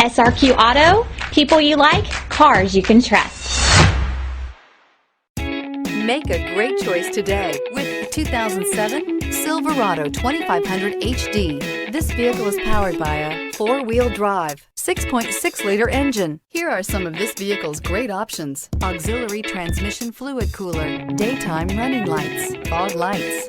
SRQ Auto, people you like, cars you can trust. Make a great choice today with the 2007 Silverado 2500HD. This vehicle is powered by a 4-wheel drive, 6.6-liter engine. Here are some of this vehicle's great options: auxiliary transmission fluid cooler, daytime running lights, fog lights.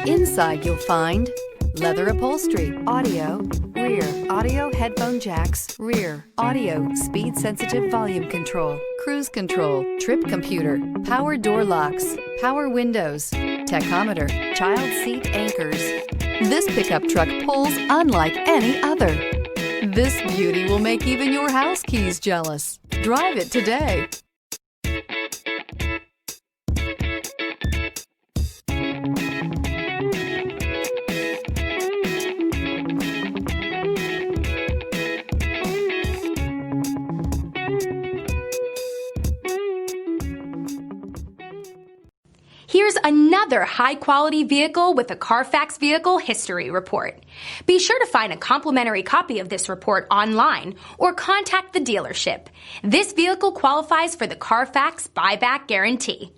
Inside you'll find leather upholstery, audio, rear, audio headphone jacks, rear, audio, speed-sensitive volume control, cruise control, trip computer, power door locks, power windows, tachometer, child seat anchors. This pickup truck pulls unlike any other. This beauty will make even your house keys jealous. Drive it today. Here's another high-quality vehicle with a Carfax Vehicle History Report. Be sure to find a complimentary copy of this report online or contact the dealership. This vehicle qualifies for the Carfax Buyback Guarantee.